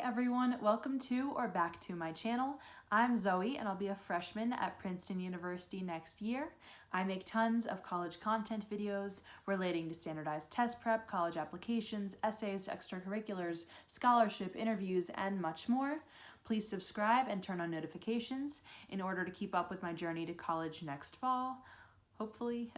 everyone, welcome to or back to my channel. I'm Zoe and I'll be a freshman at Princeton University next year. I make tons of college content videos relating to standardized test prep, college applications, essays, extracurriculars, scholarship, interviews, and much more. Please subscribe and turn on notifications in order to keep up with my journey to college next fall, hopefully.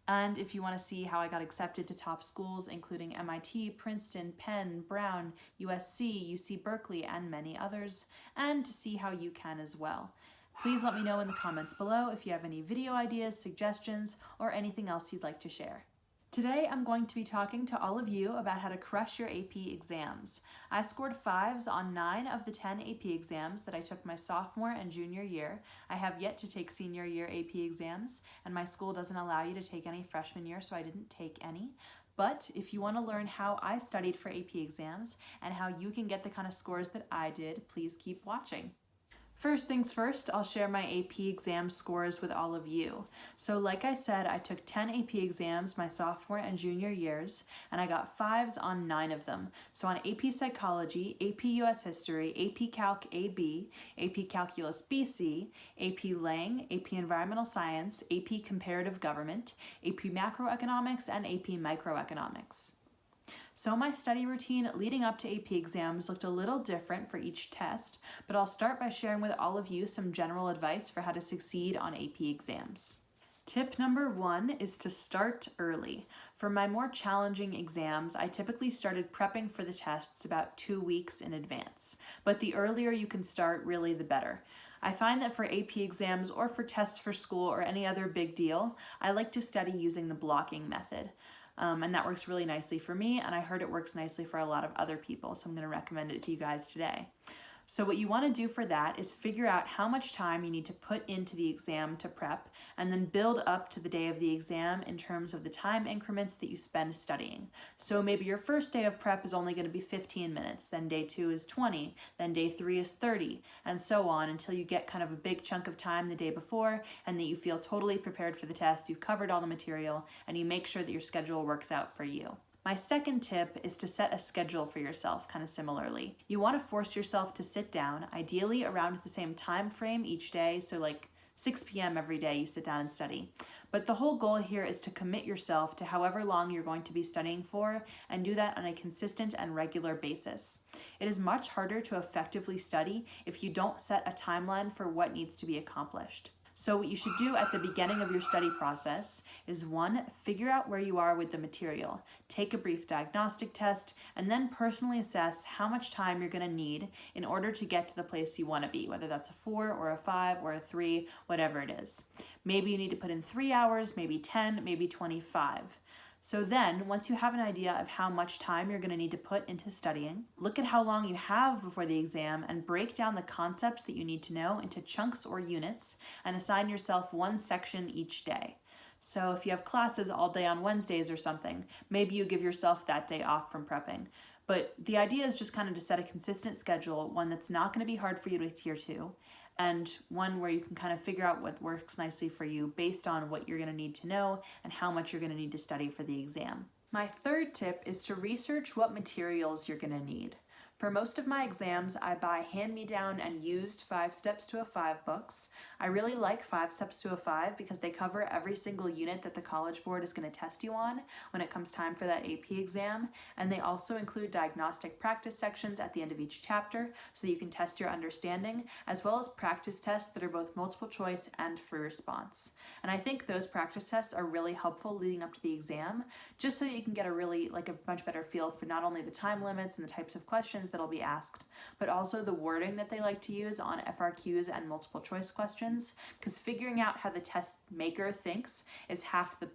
And if you want to see how I got accepted to top schools, including MIT, Princeton, Penn, Brown, USC, UC Berkeley, and many others, and to see how you can as well. Please let me know in the comments below if you have any video ideas, suggestions, or anything else you'd like to share. Today, I'm going to be talking to all of you about how to crush your AP exams. I scored 5s on 9 of the 10 AP exams that I took my sophomore and junior year. I have yet to take senior year AP exams, and my school doesn't allow you to take any freshman year, so I didn't take any. But if you want to learn how I studied for AP exams and how you can get the kind of scores that I did, please keep watching. First things first, I'll share my AP exam scores with all of you. So like I said, I took 10 AP exams my sophomore and junior years, and I got 5s on 9 of them. So on AP Psychology, AP US History, AP Calc AB, AP Calculus BC, AP Lang, AP Environmental Science, AP Comparative Government, AP Macroeconomics, and AP Microeconomics. So my study routine leading up to AP exams looked a little different for each test, but I'll start by sharing with all of you some general advice for how to succeed on AP exams. Tip number 1 is to start early. For my more challenging exams, I typically started prepping for the tests about 2 weeks in advance, but the earlier you can start, really the better. I find that for AP exams or for tests for school or any other big deal, I like to study using the blocking method. And that works really nicely for me, and I heard it works nicely for a lot of other people, so I'm going to recommend it to you guys today. So what you want to do for that is figure out how much time you need to put into the exam to prep, and then build up to the day of the exam in terms of the time increments that you spend studying. So maybe your first day of prep is only going to be 15 minutes, then day 2 is 20, then day 3 is 30, and so on until you get kind of a big chunk of time the day before, and that you feel totally prepared for the test, you've covered all the material, and you make sure that your schedule works out for you. My second tip is to set a schedule for yourself, kind of similarly. You want to force yourself to sit down, ideally around the same time frame each day, so like 6 p.m. every day you sit down and study. But the whole goal here is to commit yourself to however long you're going to be studying for, and do that on a consistent and regular basis. It is much harder to effectively study if you don't set a timeline for what needs to be accomplished. So what you should do at the beginning of your study process is 1, figure out where you are with the material, take a brief diagnostic test, and then personally assess how much time you're going to need in order to get to the place you want to be, whether that's a 4 or a 5 or a 3, whatever it is. Maybe you need to put in 3 hours, maybe 10, maybe 25. So then, once you have an idea of how much time you're going to need to put into studying, look at how long you have before the exam and break down the concepts that you need to know into chunks or units and assign yourself 1 section each day. So if you have classes all day on Wednesdays or something, maybe you give yourself that day off from prepping. But the idea is just kind of to set a consistent schedule, one that's not going to be hard for you to adhere to, and one where you can kind of figure out what works nicely for you based on what you're going to need to know and how much you're going to need to study for the exam. My third tip is to research what materials you're going to need. For most of my exams, I buy hand-me-down and used 5 Steps to a 5 books. I really like 5 Steps to a 5 because they cover every single unit that the College Board is going to test you on when it comes time for that AP exam, and they also include diagnostic practice sections at the end of each chapter so you can test your understanding, as well as practice tests that are both multiple choice and free response. And I think those practice tests are really helpful leading up to the exam, just so that you can get a much better feel for not only the time limits and the types of questions that'll be asked, but also the wording that they like to use on FRQs and multiple choice questions, because figuring out how the test maker thinks is half the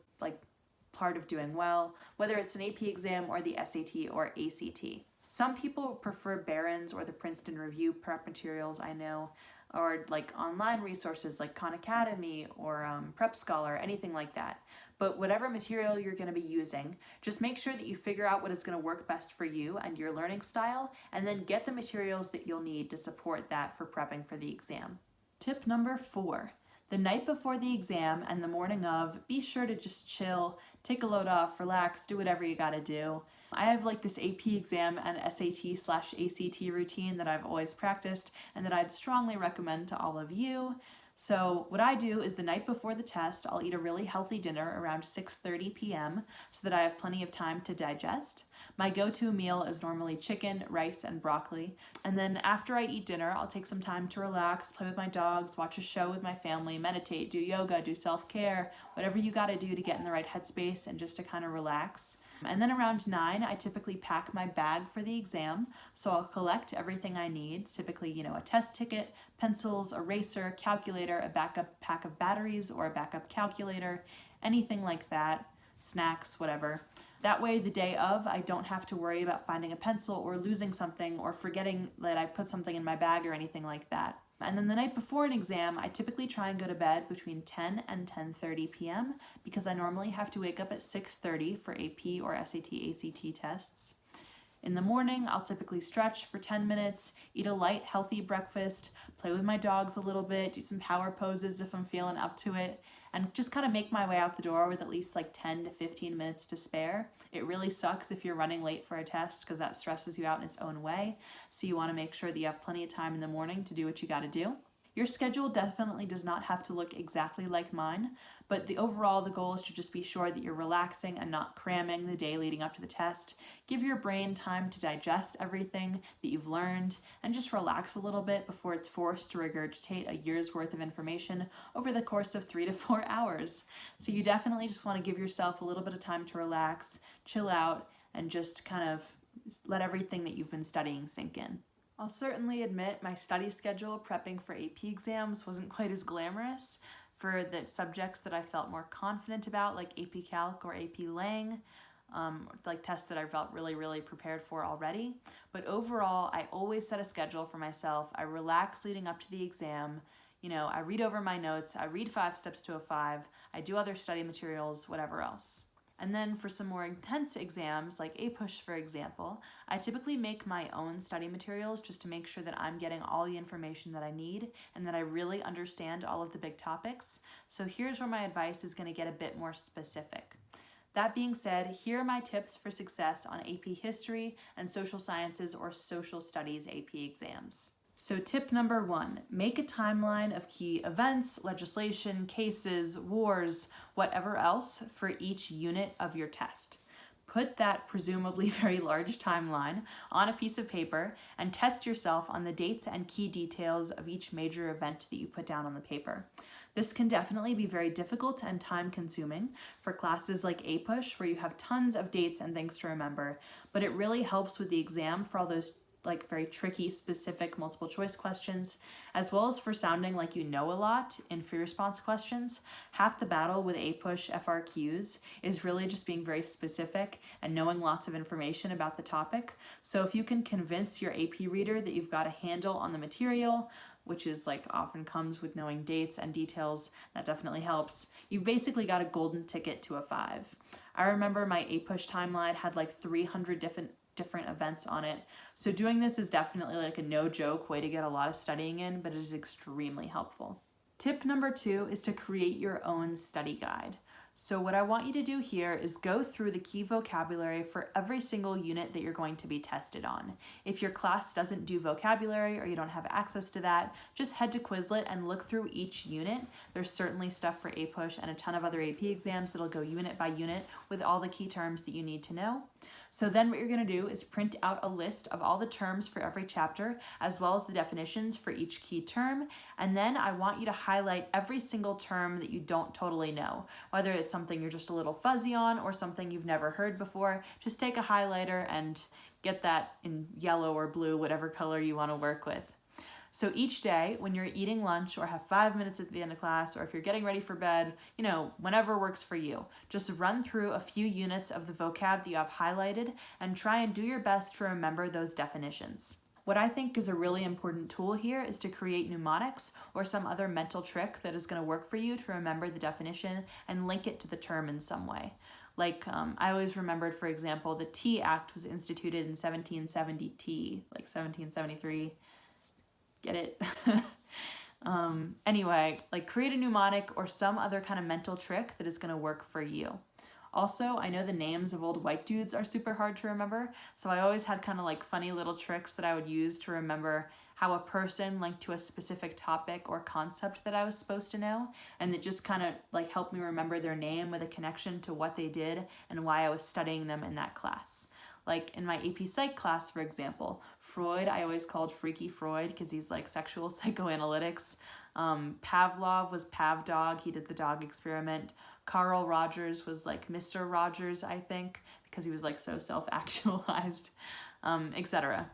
part of doing well, whether it's an AP exam or the SAT or ACT. Some people prefer Barron's or the Princeton Review prep materials, I know, or online resources like Khan Academy or Prep Scholar, anything like that. But whatever material you're going to be using, just make sure that you figure out what is going to work best for you and your learning style, and then get the materials that you'll need to support that for prepping for the exam. Tip number 4. The night before the exam and the morning of, be sure to just chill, take a load off, relax, do whatever you gotta do. I have like this AP exam and SAT/ACT routine that I've always practiced and that I'd strongly recommend to all of you. So what I do is the night before the test, I'll eat a really healthy dinner around 6:30 p.m. so that I have plenty of time to digest. My go-to meal is normally chicken, rice, and broccoli. And then after I eat dinner, I'll take some time to relax, play with my dogs, watch a show with my family, meditate, do yoga, do self-care, whatever you gotta do to get in the right headspace and just to kind of relax. And then around 9, I typically pack my bag for the exam. So I'll collect everything I need, typically, a test ticket, pencils, eraser, calculator, a backup pack of batteries or a backup calculator, anything like that, snacks, whatever. That way, the day of, I don't have to worry about finding a pencil or losing something or forgetting that I put something in my bag or anything like that. And then the night before an exam, I typically try and go to bed between 10 and 10:30 p.m. because I normally have to wake up at 6:30 for AP or SAT/ACT tests. In the morning, I'll typically stretch for 10 minutes, eat a light, healthy breakfast, play with my dogs a little bit, do some power poses if I'm feeling up to it, and just kind of make my way out the door with at least like 10 to 15 minutes to spare. It really sucks if you're running late for a test because that stresses you out in its own way. So you want to make sure that you have plenty of time in the morning to do what you got to do. Your schedule definitely does not have to look exactly like mine, but the goal is to just be sure that you're relaxing and not cramming the day leading up to the test. Give your brain time to digest everything that you've learned and just relax a little bit before it's forced to regurgitate a year's worth of information over the course of 3 to 4 hours. So you definitely just want to give yourself a little bit of time to relax, chill out, and just kind of let everything that you've been studying sink in. I'll certainly admit my study schedule prepping for AP exams wasn't quite as glamorous. For the subjects that I felt more confident about, like AP Calc or AP Lang, like tests that I felt really, really prepared for already. But overall, I always set a schedule for myself. I relax leading up to the exam. I read over my notes, I read 5 Steps to a 5, I do other study materials, whatever else. And then for some more intense exams, like APUSH for example, I typically make my own study materials just to make sure that I'm getting all the information that I need and that I really understand all of the big topics. So here's where my advice is going to get a bit more specific. That being said, here are my tips for success on AP History and Social Sciences or Social Studies AP exams. So tip number 1, make a timeline of key events, legislation, cases, wars, whatever else for each unit of your test. Put that presumably very large timeline on a piece of paper and test yourself on the dates and key details of each major event that you put down on the paper. This can definitely be very difficult and time-consuming for classes like APUSH where you have tons of dates and things to remember, but it really helps with the exam for all those very tricky, specific multiple choice questions, as well as for sounding like you know a lot in free response questions. Half the battle with APUSH FRQs is really just being very specific and knowing lots of information about the topic. So if you can convince your AP reader that you've got a handle on the material, which is often comes with knowing dates and details, that definitely helps. You've basically got a golden ticket to a 5. I remember my APUSH timeline had 300 different events on it. So doing this is definitely a no-joke way to get a lot of studying in, but it is extremely helpful. Tip number 2 is to create your own study guide. So what I want you to do here is go through the key vocabulary for every single unit that you're going to be tested on. If your class doesn't do vocabulary or you don't have access to that, just head to Quizlet and look through each unit. There's certainly stuff for APUSH and a ton of other AP exams that'll go unit by unit with all the key terms that you need to know. So then what you're going to do is print out a list of all the terms for every chapter, as well as the definitions for each key term. And then I want you to highlight every single term that you don't totally know, whether it's something you're just a little fuzzy on or something you've never heard before. Just take a highlighter and get that in yellow or blue, whatever color you want to work with. So each day when you're eating lunch or have 5 minutes at the end of class, or if you're getting ready for bed, whenever works for you, just run through a few units of the vocab that you have highlighted and try and do your best to remember those definitions. What I think is a really important tool here is to create mnemonics or some other mental trick that is going to work for you to remember the definition and link it to the term in some way. I always remembered, for example, the Tea Act was instituted in 1770 T, 1773. Get it? Anyway, like create a mnemonic or some other kind of mental trick that is going to work for you. Also, I know the names of old white dudes are super hard to remember, so I always had kind of like funny little tricks that I would use to remember how a person linked to a specific topic or concept that I was supposed to know, and that just kind of like helped me remember their name with a connection to what they did and why I was studying them in that class. Like in my AP Psych class, for example, Freud, I always called Freaky Freud because he's like sexual psychoanalytics. Pavlov was Pavdog, he did the dog experiment. Carl Rogers was like Mr. Rogers, I think, because he was like so self-actualized, etc.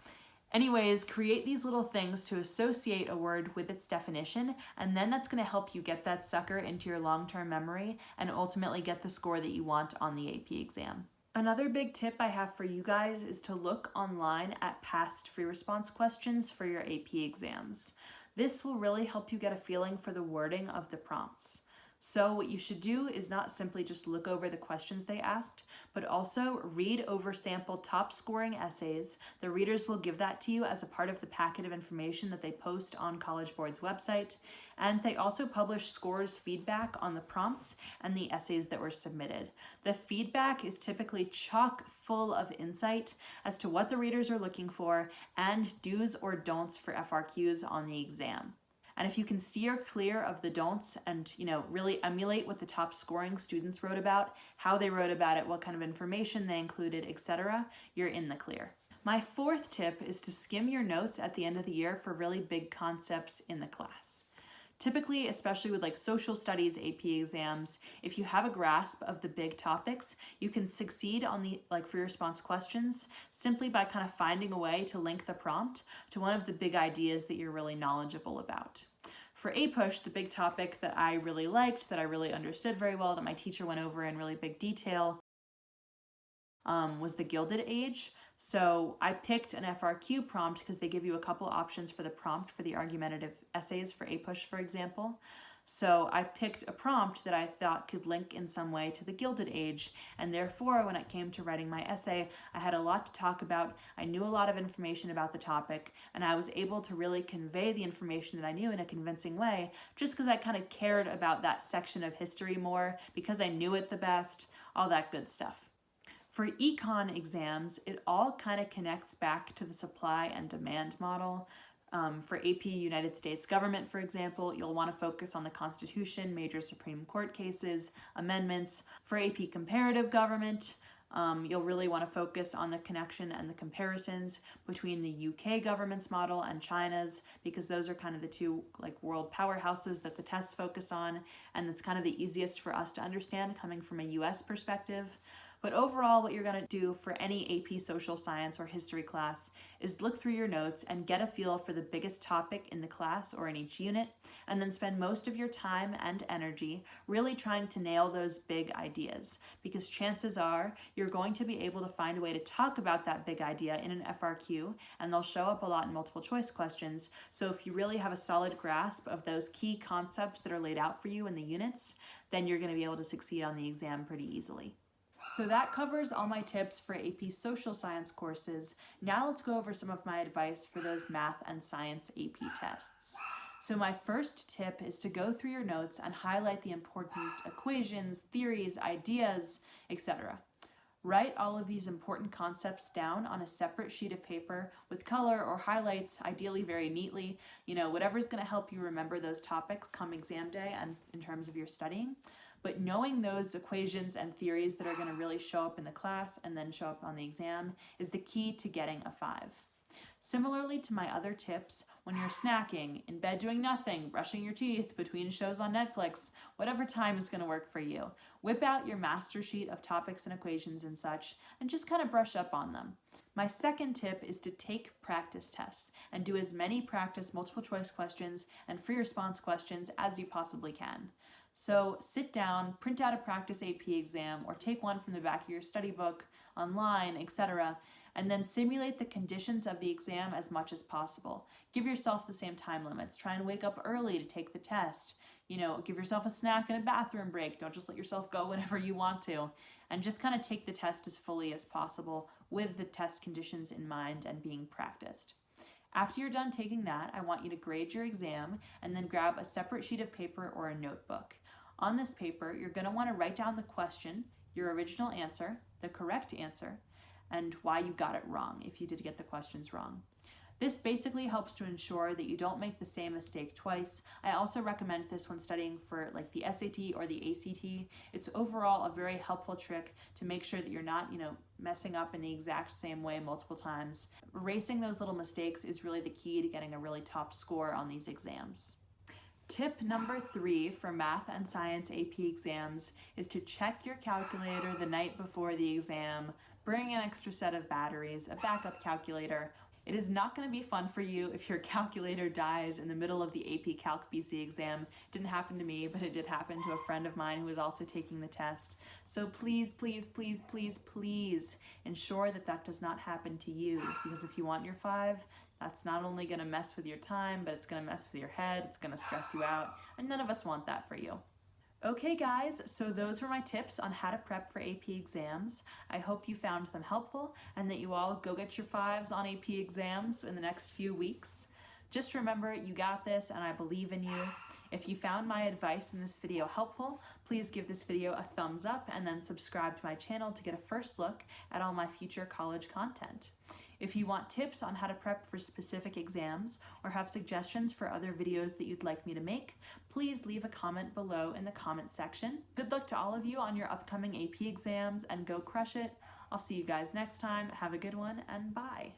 Anyways, create these little things to associate a word with its definition, and then that's going to help you get that sucker into your long-term memory and ultimately get the score that you want on the AP exam. Another big tip I have for you guys is to look online at past free response questions for your AP exams. This will really help you get a feeling for the wording of the prompts. So what you should do is not simply just look over the questions they asked, but also read over sample top scoring essays. The readers will give that to you as a part of the packet of information that they post on College Board's website. And they also publish scores feedback on the prompts and the essays that were submitted. The feedback is typically chock full of insight as to what the readers are looking for and do's or don'ts for FRQs on the exam. And if you can steer clear of the don'ts and, really emulate what the top scoring students wrote about, how they wrote about it, what kind of information they included, etc., you're in the clear. My fourth tip is to skim your notes at the end of the year for really big concepts in the class. Typically, especially with like social studies AP exams, if you have a grasp of the big topics, you can succeed on the free response questions simply by kind of finding a way to link the prompt to one of the big ideas that you're really knowledgeable about. For APUSH, the big topic that I really liked, that I really understood very well, that my teacher went over in really big detail, was the Gilded Age. So I picked an FRQ prompt because they give you a couple options for the prompt for the argumentative essays for APUSH, for example. So I picked a prompt that I thought could link in some way to the Gilded Age, and therefore when it came to writing my essay, I had a lot to talk about. I knew a lot of information about the topic, and I was able to really convey the information that I knew in a convincing way just because I kind of cared about that section of history more, because I knew it the best, all that good stuff. For econ exams, it all kind of connects back to the supply and demand model. For AP United States government, for example, you'll want to focus on the Constitution, major Supreme Court cases, amendments. For AP comparative government, you'll really want to focus on the connection and the comparisons between the UK government's model and China's, because those are kind of the two world powerhouses that the tests focus on, and it's kind of the easiest for us to understand coming from a US perspective. But overall, what you're going to do for any AP social science or history class is look through your notes and get a feel for the biggest topic in the class or in each unit, and then spend most of your time and energy really trying to nail those big ideas, because chances are you're going to be able to find a way to talk about that big idea in an FRQ, and they'll show up a lot in multiple choice questions. So if you really have a solid grasp of those key concepts that are laid out for you in the units, then you're going to be able to succeed on the exam pretty easily. So that covers all my tips for AP social science courses. Now let's go over some of my advice for those math and science AP tests. So my first tip is to go through your notes and highlight the important equations, theories, ideas, etc. Write all of these important concepts down on a separate sheet of paper with color or highlights, ideally very neatly, whatever's going to help you remember those topics come exam day and in terms of your studying. But knowing those equations and theories that are going to really show up in the class and then show up on the exam is the key to getting a 5. Similarly to my other tips, when you're snacking, in bed doing nothing, brushing your teeth, between shows on Netflix, whatever time is going to work for you, whip out your master sheet of topics and equations and such, and just kind of brush up on them. My second tip is to take practice tests and do as many practice multiple choice questions and free response questions as you possibly can. So sit down, print out a practice AP exam, or take one from the back of your study book, online, etc., and then simulate the conditions of the exam as much as possible. Give yourself the same time limits. Try and wake up early to take the test. Give yourself a snack and a bathroom break. Don't just let yourself go whenever you want to. And just kind of take the test as fully as possible with the test conditions in mind and being practiced. After you're done taking that, I want you to grade your exam and then grab a separate sheet of paper or a notebook. On this paper, you're going to want to write down the question, your original answer, the correct answer, and why you got it wrong if you did get the questions wrong. This basically helps to ensure that you don't make the same mistake twice. I also recommend this when studying for like the SAT or the ACT. It's overall a very helpful trick to make sure that you're not, messing up in the exact same way multiple times. Erasing those little mistakes is really the key to getting a really top score on these exams. Tip number 3 for math and science AP exams is to check your calculator the night before the exam. Bring an extra set of batteries, a backup calculator. It is not going to be fun for you if your calculator dies in the middle of the AP Calc BC exam. It didn't happen to me, but it did happen to a friend of mine who was also taking the test. So please, please, please, please, please ensure that that does not happen to you, because if you want your 5, that's not only going to mess with your time, but it's going to mess with your head, it's going to stress you out, and none of us want that for you. Okay guys, so those were my tips on how to prep for AP exams. I hope you found them helpful and that you all go get your 5s on AP exams in the next few weeks. Just remember, you got this and I believe in you. If you found my advice in this video helpful, please give this video a thumbs up and then subscribe to my channel to get a first look at all my future college content. If you want tips on how to prep for specific exams or have suggestions for other videos that you'd like me to make, please leave a comment below in the comment section. Good luck to all of you on your upcoming AP exams and go crush it. I'll see you guys next time. Have a good one and bye.